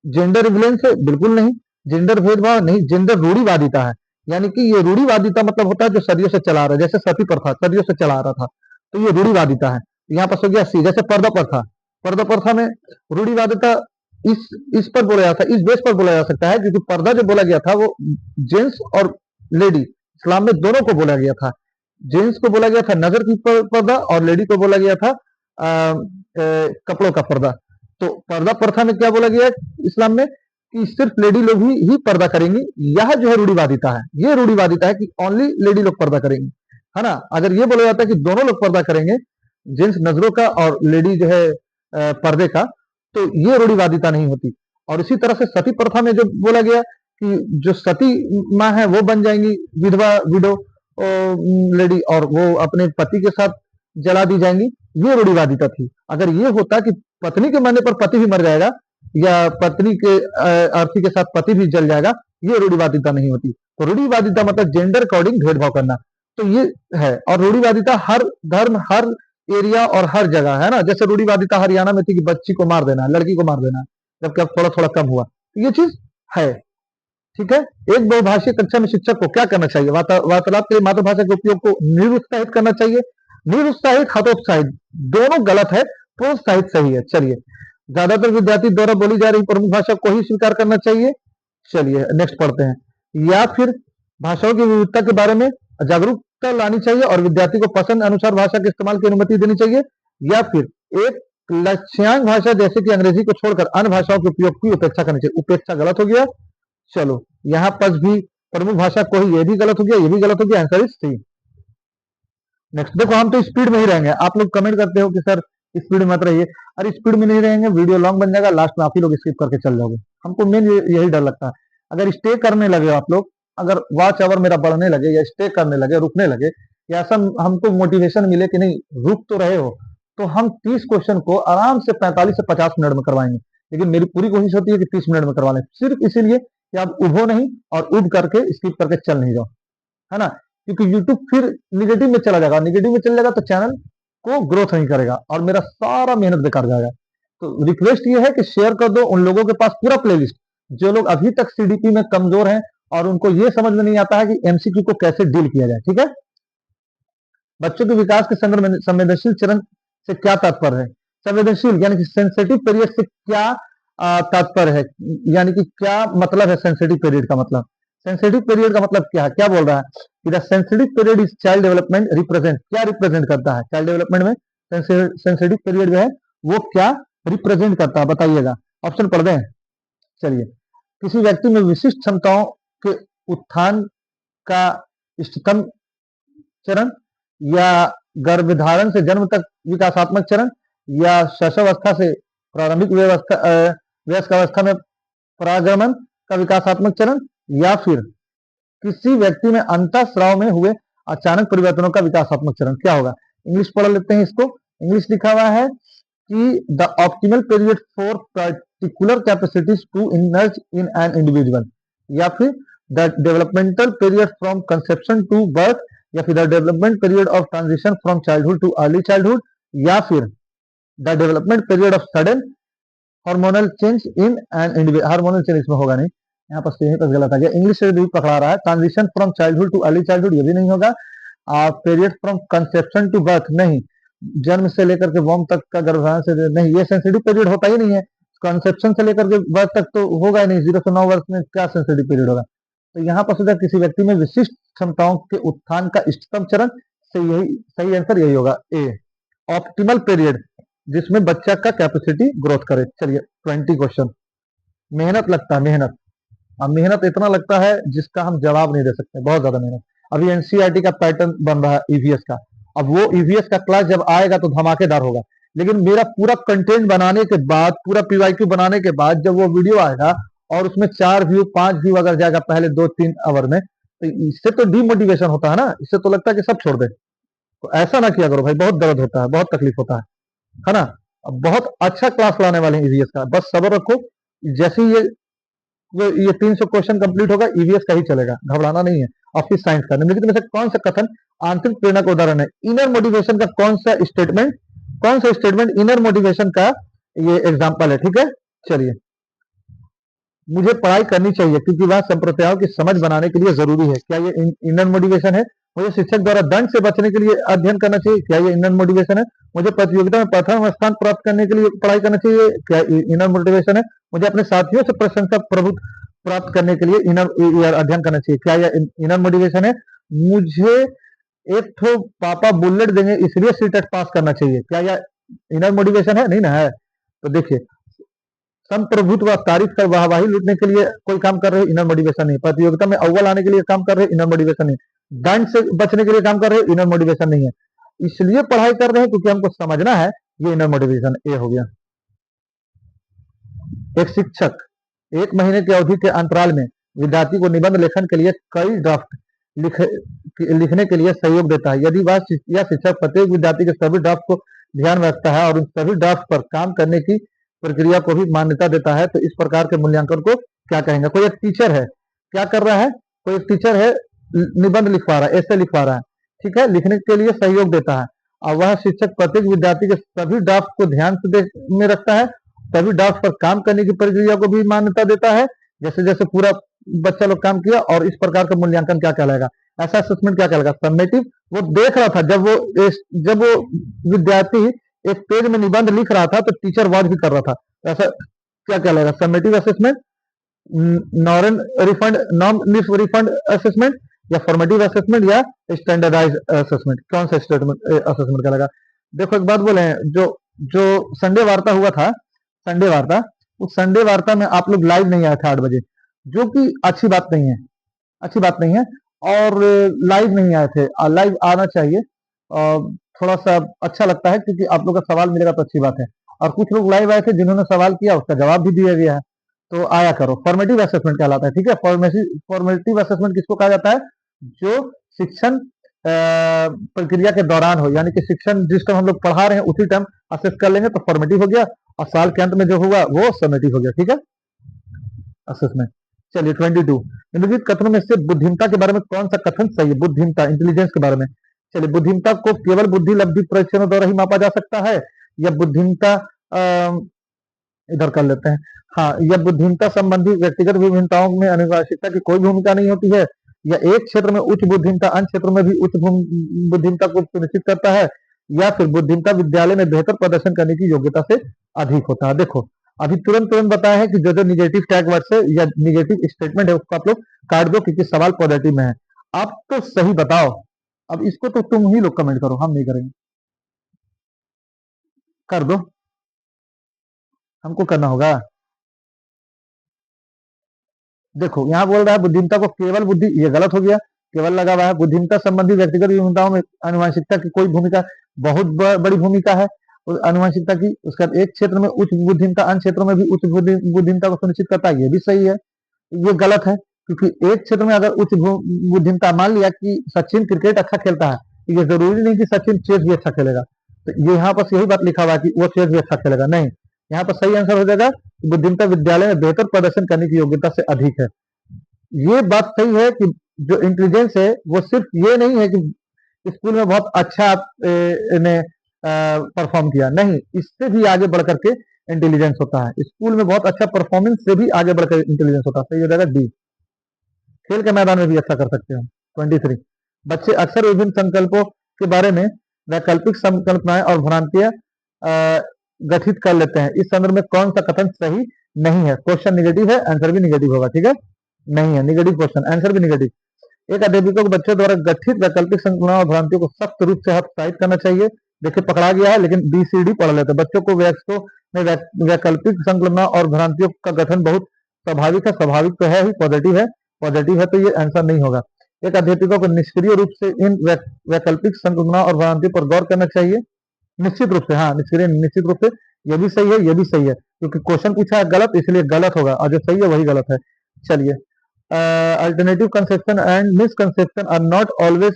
जेंडर रिवलेंस है? बिल्कुल नहीं। जेंडर भेदभाव नहीं, जेंडर रूढ़िवादिता है। यानी कि ये रूढ़िवादिता मतलब होता है जो सदियों से चला रहा है, जैसे सती प्रथा सदियों से चला आ रहा था, तो ये रूढ़िवादिता है। यहाँ पर हो गया सी। जैसे पर्दा प्रथा, पर्दा प्रथा में रूढ़िवादिता इस पर बोला जाता है, इस बेस पर बोला जा सकता है, क्योंकि पर्दा जो बोला गया था वो जेंट्स और लेडी इस्लाम में दोनों को बोला गया था। जेंट्स को बोला गया था नजर की पर्दा, और लेडी को बोला गया था कपड़ों का पर्दा। तो पर्दा प्रथा में क्या बोला गया इस्लाम में कि सिर्फ लेडी लोग ही पर्दा करेंगी। यह जो है रूढ़िवादिता है, ये रूढ़िवादिता है कि ओनली लेडी लोग पर्दा करेंगी, है ना। अगर ये बोला जाता है कि दोनों लोग पर्दा करेंगे, जेंट्स नजरों का और लेडी जो है पर्दे का, तो ये रूढ़िवादिता नहीं होती। और इसी तरह से सती प्रथा में जो बोला गया कि जो सती माँ है वो बन जाएंगी विधवा, विडो लेडी, और वो अपने पति के साथ जला दी जाएंगी, ये रूढ़िवादिता थी। अगर ये होता कि पत्नी के मरने पर पति भी मर जाएगा, या पत्नी के अर्थी के साथ पति भी जल जाएगा, ये रूढ़िवादिता नहीं होती। तो रूढ़िवादिता मतलब जेंडर अकॉर्डिंग भेदभाव करना, तो ये है। और रूढ़िवादिता हर धर्म, हर एरिया और हर जगह है ना। जैसे रूढ़िवादिता हरियाणा में थी कि बच्ची को मार देना, लड़की को मार देना, जबकि अब थोड़ा थोड़ा कम हुआ, तो ये चीज है, ठीक है। एक बहुभाषीय कक्षा में शिक्षक को क्या करना चाहिए? वार्तालाप के लिए मातृभाषा के उपयोग को निरुत्साहित करना चाहिए। निरुत्साहित, हतोत्साहित दोनों गलत है, प्रोत्साहित सही है। चलिए, ज्यादातर विद्यार्थी द्वारा बोली जा रही प्रमुख भाषा को ही स्वीकार करना चाहिए। चलिए नेक्स्ट पढ़ते हैं। या फिर भाषाओं की विविधता के बारे में जागरूकता लानी चाहिए और विद्यार्थी को पसंद अनुसार भाषा के इस्तेमाल की अनुमति देनी चाहिए। या फिर एक लक्ष्यांक भाषा जैसे कि अंग्रेजी को छोड़कर अन्य भाषाओं के उपयोग की उपेक्षा करनी चाहिए। उपेक्षा गलत हो गया। चलो यहाँ पर भी प्रमुख भाषा को ही, ये भी गलत हो गया, ये भी गलत हो गया, आंसर इज सी। नेक्स्ट देखो, हम तो स्पीड में ही रहेंगे। आप लोग कमेंट करते हो कि सर स्पीड में मत रहिए। अरे स्पीड में नहीं रहेंगे, वीडियो लॉन्ग बन जाएगा, लास्ट में आप ही लोग स्किप करके चल जाओगे। हमको मेन यही डर लगता है। अगर स्टे करने लगे आप लोग, अगर वॉच आवर मेरा बढ़ने लगे या स्टे करने लगे, रुकने लगे, या ऐसा हमको मोटिवेशन मिले कि नहीं रुक तो रहे हो, तो हम 30 क्वेश्चन को आराम से 45 से 50 मिनट में करवाएंगे। लेकिन मेरी पूरी कोशिश होती है कि 30 मिनट में करवा लें, सिर्फ इसीलिए कि आप उभो नहीं और उब करके स्किप करके चल नहीं जाओ, है ना। क्योंकि यूट्यूब फिर निगेटिव में चला जाएगा, निगेटिव में चला जाएगा तो चैनल को ग्रोथ नहीं करेगा और मेरा सारा मेहनत बेकार जाएगा। तो रिक्वेस्ट ये है कि शेयर कर दो उन लोगों के पास पूरा प्लेलिस्ट, जो लोग अभी तक सीडीपी में कमजोर हैं और उनको ये समझ में नहीं आता है कि एमसीक्यू को कैसे डील किया जाए। ठीक है, बच्चों के विकास के संवेदनशील चरण से क्या तात्पर्य है? संवेदनशील यानी कि सेंसिटिव पीरियड से क्या तात्पर्य है, यानी कि क्या मतलब है सेंसिटिव पीरियड का मतलब? सेंसिटिव पीरियड का मतलब क्या है, क्या बोल रहा है कि the sensitive period is child development represent, क्या रिप्रेजेंट करता है चाइल्ड डेवलपमेंट में? सेंसिटिव पीरियड जो है वो क्या रिप्रेजेंट करता है, बताइएगा। ऑप्शन पढ़ दें, चलिए। किसी व्यक्ति में विशिष्ट क्षमताओं के उत्थान का इष्टतम चरण, या गर्भधारण से जन्म तक विकासात्मक चरण, या शैशवावस्था से प्रारंभिक वयस्क अवस्था में परागमन का विकासात्मक चरण, या फिर किसी व्यक्ति में अंतःस्राव में हुए अचानक परिवर्तनों का विकासात्मक चरण। क्या होगा? इंग्लिश पढ़ लेते हैं इसको। इंग्लिश लिखा हुआ है कि the optimal period for particular capacities to emerge in an individual, या फिर the developmental period from conception to birth, या फिर the development period of transition from childhood to early childhood, या फिर the development period of sudden hormonal change in an individual. Hormonal change इसमें होगा नहीं, यहाँ पर यहीं पर गलत आ गया, इंग्लिश से भी पकड़ा रहा है। Transition from childhood to early childhood ये भी नहीं होगा। Period from conception to birth नहीं, जन्म से लेकर के वॉम तक का गर्भधारण से नहीं, ये सेंसिटिव पीरियड होता ही नहीं है। कंसेप्शन से लेकर के बर्थ तक तो होगा ही नहीं, 0 से 9 वर्ष में क्या सेंसिटिव पीरियड होगा। तो यहाँ पर सीधा किसी व्यक्ति में विशिष्ट क्षमताओं के उत्थान का इष्टतम चरण से यही सही आंसर यही होगा, ए ऑप्टिमल पीरियड, जिसमें बच्चा का कैपेसिटी ग्रोथ करे। चलिए 20 क्वेश्चन। मेहनत लगता है, मेहनत। अब मेहनत इतना लगता है जिसका हम जवाब नहीं दे सकते, बहुत ज्यादा मेहनत। अभी एनसीईआरटी का पैटर्न बन रहा है ईवीएस का, अब वो ईवीएस का क्लास जब आएगा तो धमाकेदार होगा। लेकिन मेरा पूरा कंटेंट बनाने के बाद, पूरा पीवाईक्यू बनाने के बाद जब वो वीडियो आएगा और उसमें 4 व्यू 5 व्यू अगर जाएगा पहले 2-3 आवर में, तो इससे तो डिमोटिवेशन होता है ना, इससे तो लगता है कि सब छोड़ दे। तो ऐसा ना किया करो भाई, बहुत दर्द होता है, बहुत तकलीफ होता है ना। अब बहुत अच्छा क्लास लाने वाले हैं ईवीएस का, बस सब्र रखो। जैसे ही ये 300 क्वेश्चन कंप्लीट होगा, ईवीएस का ही चलेगा, घबराना नहीं है। ऑफिस साइंस का निम्नलिखित में से कौन सा कथन आंतरिक प्रेरणा का उदाहरण है? इनर मोटिवेशन का कौन सा स्टेटमेंट इनर मोटिवेशन का ये एग्जांपल है? ठीक है, चलिए। मुझे पढ़ाई करनी चाहिए क्योंकि वह संप्रदायों की समझ बनाने के लिए जरूरी है, क्या ये इनर मोटिवेशन है? मुझे शिक्षक द्वारा दंड से बचने के लिए अध्ययन करना चाहिए, क्या ये इनर मोटिवेशन है? मुझे प्रतियोगिता में प्रथम स्थान प्राप्त करने के लिए पढ़ाई करना चाहिए, क्या इनर मोटिवेशन है? मुझे अपने साथियों से प्रशंसा प्रभुत्व प्राप्त करने के लिए इनर अध्ययन करना चाहिए, क्या यह इनर मोटिवेशन है? मुझे एक ठो पापा बुलेट देंगे इसलिए सीटेट पास करना चाहिए, क्या यह इनर मोटिवेशन है? नहीं ना है। तो देखिए, संप्रभुत्व व तारीफ कर वाहवाही लूटने के लिए कोई काम कर रहे हो, इनर मोटिवेशन नहीं। प्रतियोगिता में अव्वल आने के लिए काम कर रहे हो, इनर मोटिवेशन नहीं। दंड से बचने के लिए काम कर रहे हो, इनर मोटिवेशन नहीं है। इसलिए पढ़ाई कर रहे हैं क्योंकि हमको समझना है, ये इनर मोटिवेशन ए हो गया। एक शिक्षक 1 महीने की अवधि के अंतराल में विद्यार्थी को निबंध लेखन के लिए कई ड्राफ्ट लिखने के लिए सहयोग देता है। यदि वह या शिक्षक प्रत्येक विद्यार्थी के सभी ड्राफ्ट को ध्यान में रखता है और उन सभी ड्राफ्ट पर काम करने की प्रक्रिया को भी मान्यता देता है, तो इस प्रकार के मूल्यांकन को क्या कहेंगे? कोई एक टीचर है, क्या कर रहा है? कोई एक टीचर है, निबंध लिखवा रहा है, ऐसे लिखवा रहा है, ठीक है, लिखने के लिए सहयोग देता है, और वह शिक्षक प्रत्येक विद्यार्थी के सभी ड्राफ्ट को ध्यान से में रखता है, सभी ड्राफ्ट पर काम करने की प्रक्रिया को भी मान्यता देता है, जैसे जैसे पूरा बच्चा लोग काम किया, और इस प्रकार का मूल्यांकन क्या कहलाएगा? ऐसा असेसमेंट क्या कहलाएगा? समेटिव। वो देख रहा था जब वो विद्यार्थी एक पेज में निबंध लिख रहा था तो टीचर वॉच भी कर रहा था, तो ऐसा क्या कहलाएगा? Summative assessment, non refund assessment, या फॉर्मेटिव असेसमेंट, या स्टैंडर्डाइज असेसमेंट? कौन सा स्टेटमेंट असेसमेंट कहलाएगा? देखो एक बात बोले, जो जो संडे वार्ता हुआ था, संडे वार्ता, उस संडे वार्ता में आप लोग लाइव नहीं आए थे 8 बजे, जो कि अच्छी बात नहीं है, अच्छी बात नहीं है। और लाइव नहीं आए थे, लाइव आना चाहिए। थोड़ा सा अच्छा लगता है क्योंकि आप लोग का सवाल मिलेगा तो अच्छी बात है। और कुछ लोग लाइव आए थे जिन्होंने सवाल किया, उसका जवाब भी दिया गया है, तो आया करो। फॉर्मेटिव असेसमेंट कहलाता है, ठीक है। फॉर्मेटिव असेसमेंट किसको कहा जाता है? जो शिक्षण प्रक्रिया के दौरान हो, यानी कि शिक्षण जिस टाइम हम लोग पढ़ा रहे हैं उसी टाइम असेस कर लेंगे तो फॉर्मेटिव हो गया, और साल के अंत में जो हुआ वो समेटिव हो गया, ठीक है, असेसमेंट। चलिए 22, निम्नलिखित कथनों में से बुद्धिमत्ता के बारे में कौन सा कथन सही है? बुद्धिमत्ता, इंटेलिजेंस के बारे में। चलिए, बुद्धिमत्ता को केवल बुद्धि लब्धि परीक्षणों द्वारा ही मापा जा सकता है, या बुद्धिमत्ता इधर कर लेते हैं, हाँ, या बुद्धिमत्ता संबंधी व्यक्तिगत विभिन्नताओं में आनुवंशिकता की कोई भूमिका नहीं होती है, या एक क्षेत्र में उच्च बुद्धिमत्ता अन्य क्षेत्रों में भी उच्च बुद्धिमत्ता को सुनिश्चित करता है, या फिर बुद्धिमत्ता विद्यालय में बेहतर प्रदर्शन करने की योग्यता से अधिक होता है। देखो, अभी तुरंत तुरंत बताया है कि जो जो निगेटिव टैग वर्ड है या निगेटिव स्टेटमेंट है उसको आप लोग काट दो, क्योंकि सवाल पॉजिटिव में है। आप तो सही बताओ, अब इसको तो तुम ही लोग कमेंट करो, हम नहीं करेंगे। कर दो, हमको करना होगा। देखो, यहाँ बोल रहा है बुद्धिमत्ता को केवल बुद्धि, ये गलत हो गया, केवल लगा हुआ है। बुद्धिमत्ता संबंधी व्यक्तिगत विभिन्नताओं में आनुवंशिकता की कोई भूमिका, बहुत बड़ी भूमिका है आनुवंशिकता की। उसके बाद एक क्षेत्र में उच्च बुद्धिमत्ता अन्य क्षेत्रों में भी उच्च बुद्धिमत्ता को सुनिश्चित करता है, ये भी सही है। ये गलत है, क्योंकि एक क्षेत्र में अगर उच्च बुद्धिमत्ता, मान लिया कि सचिन क्रिकेट अच्छा खेलता है, तो ये जरूरी नहीं कि सचिन चेस भी अच्छा खेलेगा, तो ये यहाँ पर यही बात लिखा हुआ है कि वो चेस भी अच्छा खेलेगा, नहीं। यहाँ पर सही आंसर हो जाएगा कि बुद्धिमत्ता विद्यालय में बेहतर प्रदर्शन करने की योग्यता से अधिक है। ये बात सही है कि जो इंटेलिजेंस है वो सिर्फ ये नहीं है कि स्कूल में बहुत अच्छा ने परफॉर्म किया, नहीं, इससे भी आगे बढ़ करके इंटेलिजेंस होता है। स्कूल में बहुत अच्छा परफॉर्मेंस से भी आगे बढ़कर इंटेलिजेंस होता है। सही हो जाएगा डी। खेल के मैदान में भी अच्छा कर सकते हो। 23, बच्चे अक्सर विभिन्न संकल्पों के बारे में वैकल्पिक संकल्पनाएं और भ्रांतियां गठित कर लेते हैं। इस संदर्भ में कौन सा कथन सही नहीं है? क्वेश्चन निगेटिव है, आंसर भी निगेटिव होगा, ठीक है, नहीं है, निगेटिव क्वेश्चन, आंसर भी निगेटिव। एक अध्यापिका को बच्चों द्वारा गठित वैकल्पिक संकल्पना और भ्रांतियों को सख्त रूप से हतोत्साहित करना चाहिए। देखिए, पकड़ा गया है, लेकिन बी सी डी पढ़ लेते हैं। बच्चों को में वैकल्पिक संकल्पना और भ्रांतियों का गठन बहुत स्वाभाविक है, स्वाभाविक तो है ही, पॉजिटिव है, पॉजिटिव है, तो ये आंसर नहीं होगा। एक अध्यापिका को निष्क्रिय रूप से इन वैकल्पिक संकल्पना और भ्रांतियों पर गौर करना चाहिए, निश्चित रूप से, हाँ, निष्क्रिय निश्चित रूप से, ये भी सही है, ये भी सही है, क्योंकि क्वेश्चन पूछा है गलत, इसलिए गलत होगा, और जो सही है वही गलत है। चलिए, alternative conception and misconception are not always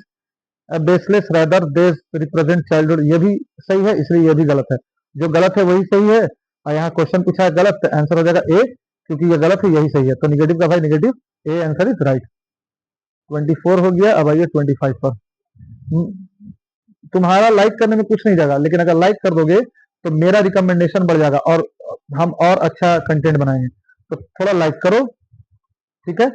baseless, rather they represent childhood, ये भी सही है, इसलिए ये भी गलत है। जो गलत है वही सही है, और यहाँ क्वेश्चन पूछा है गलत, तो आंसर हो जाएगा ए, क्योंकि ये गलत है, यही सही है। तो निगेटिव का भाई negative, A answer is right. 24 हो गया, अब आइए 25 पर। तुम्हारा लाइक करने में कुछ नहीं जाएगा, लेकिन अगर लाइक कर दोगे तो मेरा रिकमेंडेशन बढ़ जाएगा और हम और अच्छा कंटेंट बनाएंगे, तो थोड़ा लाइक करो, ठीक है।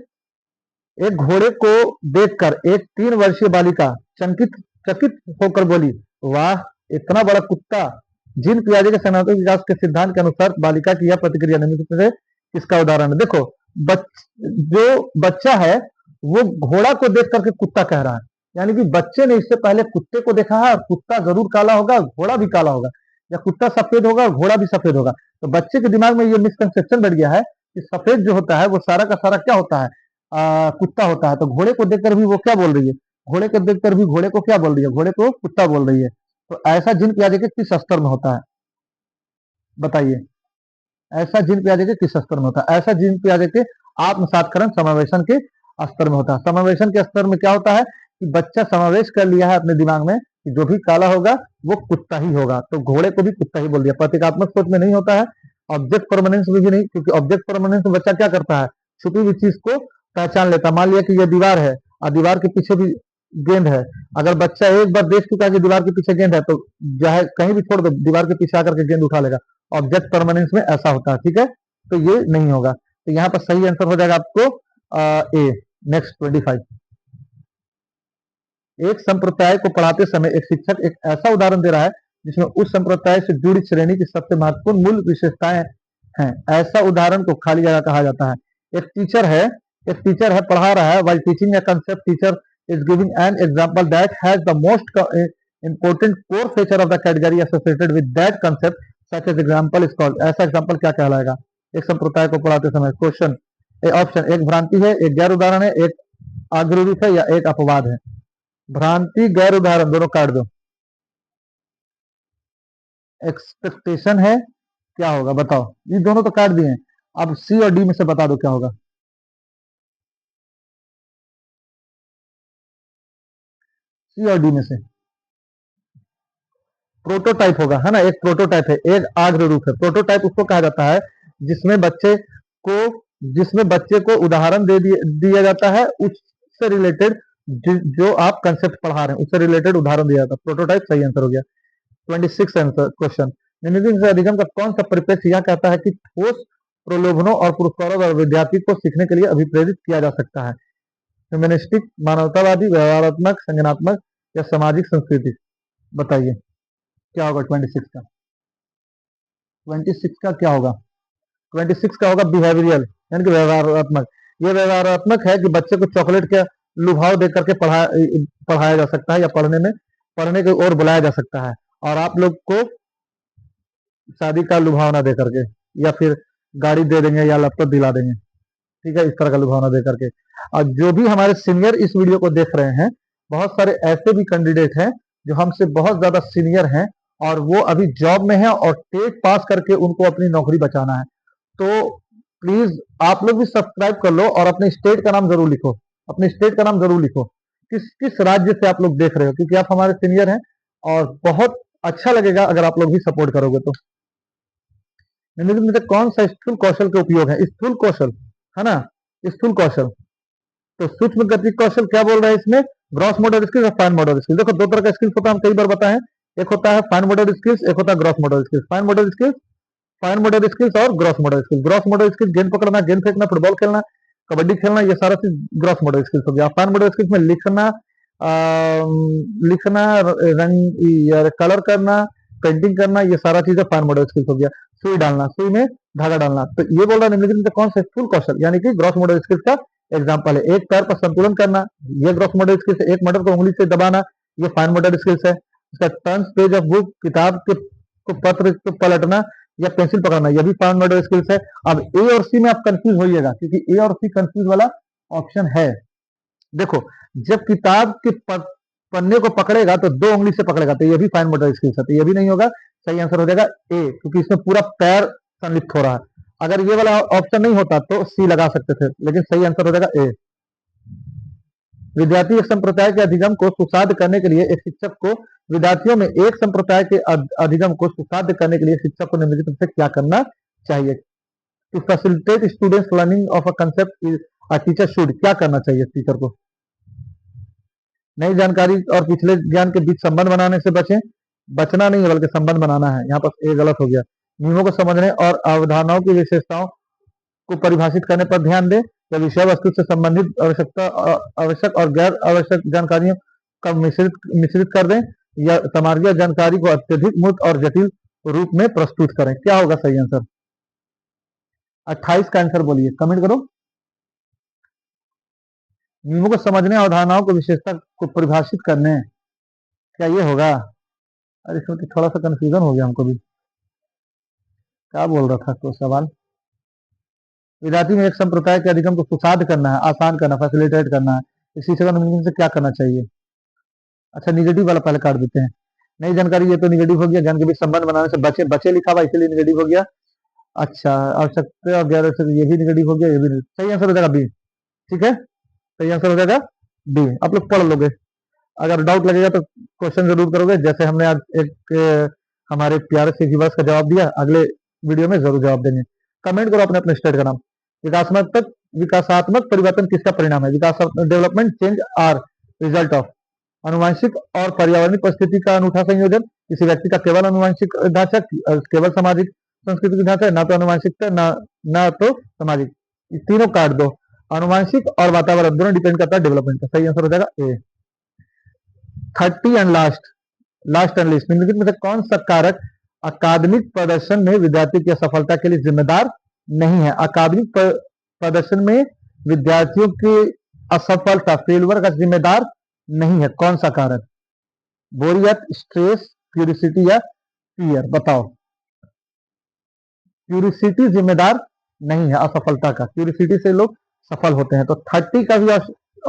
एक घोड़े को देखकर एक 3 वर्षीय बालिका चकित चकित होकर बोली, वाह, इतना बड़ा कुत्ता। जिन पियाजे के सैद्धांतिक विकास के सिद्धांत के अनुसार बालिका की यह प्रतिक्रिया निम्नलिखित में से किसका उदाहरण है? देखो, जो बच्चा है वो घोड़ा को देख करके कुत्ता कह रहा है, यानी कि बच्चे ने इससे पहले कुत्ते को देखा है, कुत्ता जरूर काला होगा, घोड़ा भी काला होगा, या कुत्ता सफेद होगा, घोड़ा भी सफेद होगा। तो बच्चे के दिमाग में ये मिसकंसेप्शन बैठ गया है कि सफेद जो होता है वो सारा का सारा क्या होता है, कुत्ता होता है। तो घोड़े को देखकर भी वो क्या बोल रही है, घोड़े को देखकर भी घोड़े को क्या बोल रही है, घोड़े को कुत्ता बोल रही है। तो ऐसा जिन पियाजे के किस स्तर में होता है, बताइए, ऐसा जिन पियाजे के किस स्तर में होता है? ऐसा जिन पियाजे के आत्मसातकरण समावेशन के स्तर में होता है। समावेशन के स्तर में क्या होता है कि बच्चा समावेश कर लिया है अपने दिमाग में कि जो भी काला होगा वो कुत्ता ही होगा, तो घोड़े को भी कुत्ता ही बोल दिया। प्रतीकात्मक सोच में नहीं होता है, ऑब्जेक्ट परमानेंस में भी नहीं, क्योंकि ऑब्जेक्ट परमानेंस में बच्चा क्या करता है, छुपी हुई चीज को पहचान लेता। मान लिया कि यह दीवार है और दीवार के पीछे भी गेंद है, अगर बच्चा एक बार देख चुका है कि दीवार के पीछे गेंद है, तो चाहे कहीं भी छोड़ दो, दीवार के पीछे आकर के गेंद उठा लेगा। ऑब्जेक्ट परमानेंस में ऐसा होता है, ठीक है, तो ये नहीं होगा। तो यहाँ पर सही आंसर हो जाएगा आपको ए। नेक्स्ट 25, एक संप्रदाय को पढ़ाते समय एक शिक्षक एक ऐसा उदाहरण दे रहा है जिसमें उस संप्रदाय से जुड़ी श्रेणी की सबसे महत्वपूर्ण मूल विशेषताएं हैं। ऐसा उदाहरण को खाली जगह कहा जाता है। एक टीचर है पढ़ा रहा है, while teaching a concept teacher is giving an example that has the most important core feature of the category associated with that concept, such as example is called। ऐसा एग्जाम्पल क्या कहलाएगा एक संप्रदाय को पढ़ाते समय? क्वेश्चन ऑप्शन, एक भ्रांति है, एक गैर उदाहरण है, एक आग्रह है, या एक अपवाद है। भ्रांति गैर उदाहरण दोनों काट दो। एक्सपेक्टेशन है, क्या होगा बताओ। ये दोनों तो काट दिए हैं, अब सी और डी में से बता दो क्या होगा। सी और डी में से प्रोटोटाइप होगा, है ना। एक प्रोटोटाइप है, एक आग्र रूप है। प्रोटोटाइप उसको कहा जाता है जिसमें बच्चे को जिसमें बच्चे को उदाहरण दिया जाता है, उससे रिलेटेड जो आप कंसेप्ट पढ़ा रहे हैं उससे रिलेटेड उदाहरण दिया जाता है। प्रोटोटाइप सही आंसर हो गया। 26 आंसर क्वेश्चन, निम्नलिखित से अधिगम का कौन सा परिप्रेक्ष्य यह कहता है कि ठोस प्रलोभनों और पुरस्कारों द्वारा विद्यार्थी को सीखने के लिए अभिप्रेरित किया जा सकता है। ह्यूमनिस्टिक, मानवतावादी, व्यवहारात्मक, संज्ञानात्मक या सामाजिक संस्कृति, बताइए क्या होगा 26 का। 26 का क्या होगा? 26 का होगा बिहेवियरल, यानी कि व्यवहारात्मक। ये व्यवहारात्मक है कि बच्चे को चॉकलेट के लुभाव दे करके पढ़ाया जा सकता है, या पढ़ने की ओर बुलाया जा सकता है, और आप लोग को शादी का लुभावना दे करके, या फिर गाड़ी दे देंगे या लैपटॉप दिला देंगे, ठीक है, इस तरह का लुभावना दे करके। और जो भी हमारे सीनियर इस वीडियो को देख रहे हैं, बहुत सारे ऐसे भी कैंडिडेट हैं जो हमसे बहुत ज्यादा सीनियर हैं और वो अभी जॉब में है और टेट पास करके उनको अपनी नौकरी बचाना है। तो प्लीज आप लोग भी सब्सक्राइब कर लो और अपने स्टेट का नाम जरूर लिखो, अपने स्टेट का नाम जरूर लिखो, किस किस राज्य से आप लोग देख रहे हो, क्योंकि आप हमारे सीनियर हैं और बहुत अच्छा लगेगा अगर आप लोग भी सपोर्ट करोगे तो। निम्नलिखित में से कौन सा स्थूल कौशल के उपयोग है? स्थूल कौशल, है ना, स्थूल कौशल। तो सूक्ष्म गति कौशल क्या बोल रहा है इसमें? ग्रॉस मोटर स्किल्स और फाइन मोटर स्किल्स। देखो दो तरह का स्किल्स होता है, हम कई बार बताएं, एक होता है फाइन मोटर स्किल्स, एक होता है gross motor skills. Fine motor skills और gross motor skills. Gross motor skills गेंद पकड़ना, गेंद फेंकना, फुटबॉल खेलना, कबड्डी खेलना, ये सारा चीज ग्रॉस मोटर स्किल्स हो गया। फाइन मोटर स्किल्स में लिखना, लिखना, रंग या कलर करना, पेंटिंग करना, ये सारा चीज फाइन मोटर स्किल्स हो गया। सुई डालना, सुई में धागा डालना। तो ये बोल रहा है निम्नलिखित में से कौन सा स्थूल कौशल यानी कि ग्रॉस मोटर स्किल्स का एग्जाम्पल है? एक पैर पर संतुलन करना, ये ग्रॉस मोटर स्किल्स है। एक मटर को उंगली से दबाना, ये फाइन मोटर स्किल्स है। इसका टर्न्स पेज ऑफ बुक, किताब के को पत्र को पलटना या पेंसिल पकड़ना, यह भी फाइन मोटर स्किल्स है। अब ए और सी में आप कंफ्यूज होइएगा, क्योंकि ए और सी कंफ्यूज वाला ऑप्शन है। देखो, जब किताब के पन्ने को पकड़ेगा तो दो उंगली से पकड़ेगा, तो ये भी फाइन मोटर स्किल्स है, तो ये भी नहीं होगा। सही आंसर हो जाएगा ए, क्योंकि इसमें पूरा पैर संलिप्त हो रहा है। अगर ये वाला ऑप्शन नहीं होता तो सी लगा सकते थे, लेकिन सही आंसर हो जाएगा ए। विद्यार्थी एक संप्रदाय के अधिगम को सुसाध्य करने के लिए एक शिक्षक को विद्यार्थियों में एक संप्रदाय के अधिगम को सुसाध्य करने के लिए शिक्षक को निम्नलिखित में से क्या करना चाहिए? To facilitate students learning of a concept, a teacher should, क्या करना चाहिए टीचर को? नई जानकारी और पिछले ज्ञान के बीच संबंध बनाने से बचें। बचना नहीं है बल्कि संबंध बनाना है, यहाँ पर ए गलत हो गया। नियमों को समझने और अवधारणाओं की विशेषताओं को परिभाषित करने पर ध्यान दें। या विषय वस्तु से संबंधित आवश्यक और गैर आवश्यक जानकारियों का मिश्रित कर दें। या सामान्य जानकारी को अत्यधिक मूर्त और जटिल रूप में प्रस्तुत करें। क्या होगा सही आंसर? 28 का आंसर बोलिए, कमेंट करो। नियमों को समझने और अवधारणाओं को विशेषता को परिभाषित करने, क्या ये होगा? अरे इसमें तो थोड़ा सा कंफ्यूजन हो गया हमको भी, क्या बोल रहा था तो सवाल। विद्यार्थी में एक संप्रदाय के अधिगम को सुसाध्य करना है, आसान करना, फैसिलिटेट करना है। इस शिक्षक को से क्या करना चाहिए? अच्छा, निगेटिव वाला पहले काट देते हैं। नई जानकारी, ये तो निगेटिव हो गया। ज्ञान के बीच संबंध बनाने से बचे बचे लिखा हुआ, इसलिए निगेटिव हो गया। अच्छा, आवश्यकता और गैर आवश्यक, ये भी निगेटिव हो गया, ये भी सही आंसर हो जाएगा बी। ठीक है, सही आंसर हो जाएगा बी। आप लोग पढ़ लोगे, अगर डाउट लगेगा तो क्वेश्चन जरूर करोगे, जैसे हमने आज एक हमारे प्यारे से व्यूअर्स का जवाब दिया, अगले वीडियो में जरूर जवाब देंगे। कमेंट करो अपने अपने स्टेट का नाम। विकासात्मक परिवर्तन किसका परिणाम है? विकास, development change are result of अनुवांशिक और पर्यावरणीय परिस्थिति का अनूठा संयोजन। किसी व्यक्ति का केवल अनुवांशिक ढांचा, केवल सामाजिक संस्कृति ढांचा, ना तो अनुवांशिकता ना तो सामाजिक, तीनों काट दो। अनुवांशिक और वातावरण दोनों डिपेंड करता है डेवलपमेंट का। सही आंसर हो जाएगा ए। 30 एंड लास्ट एंड लिस्ट, निम्नलिखित में से कौन सा कारक अकादमिक प्रदर्शन में विद्यार्थी की असफलता के लिए जिम्मेदार नहीं है? अकादमिक प्रदर्शन में विद्यार्थियों की असफलता, फेलवर का जिम्मेदार नहीं है। कौन सा कारक? बोरियत, स्ट्रेस, क्यूरियोसिटी या फियर, बताओ। क्यूरियोसिटी जिम्मेदार नहीं है असफलता का, क्यूरियोसिटी से लोग सफल होते हैं। तो 30 का भी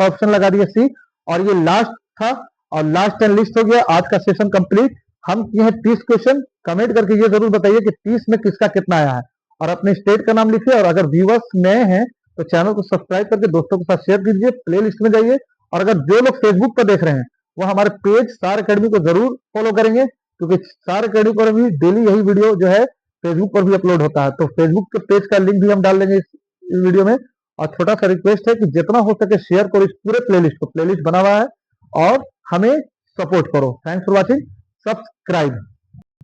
ऑप्शन लगा दिया सी, और ये लास्ट था, और लास्ट एंड लिस्ट हो गया। आज का सेशन कंप्लीट। हम किए हैं 30 क्वेश्चन। कमेंट करके ये जरूर बताइए कि 30 में किसका कितना आया है, और अपने स्टेट का नाम लिखिए। और अगर व्यूअर्स नए हैं तो चैनल को सब्सक्राइब करके दोस्तों के साथ शेयर कीजिए, प्ले लिस्ट में जाइए। और अगर जो लोग फेसबुक पर देख रहे हैं वो हमारे पेज स्टार अकेडमी को जरूर फॉलो करेंगे, क्योंकि स्टार अकेडमी पर भी डेली यही वीडियो जो है फेसबुक पर भी अपलोड होता है। तो फेसबुक के पेज का लिंक भी हम डाल देंगे इस वीडियो में। और छोटा सा रिक्वेस्ट है कि जितना हो सके शेयर करो इस पूरे प्लेलिस्ट को, प्लेलिस्ट बना हुआ है, और हमें सपोर्ट करो। Thanks for watching, subscribe.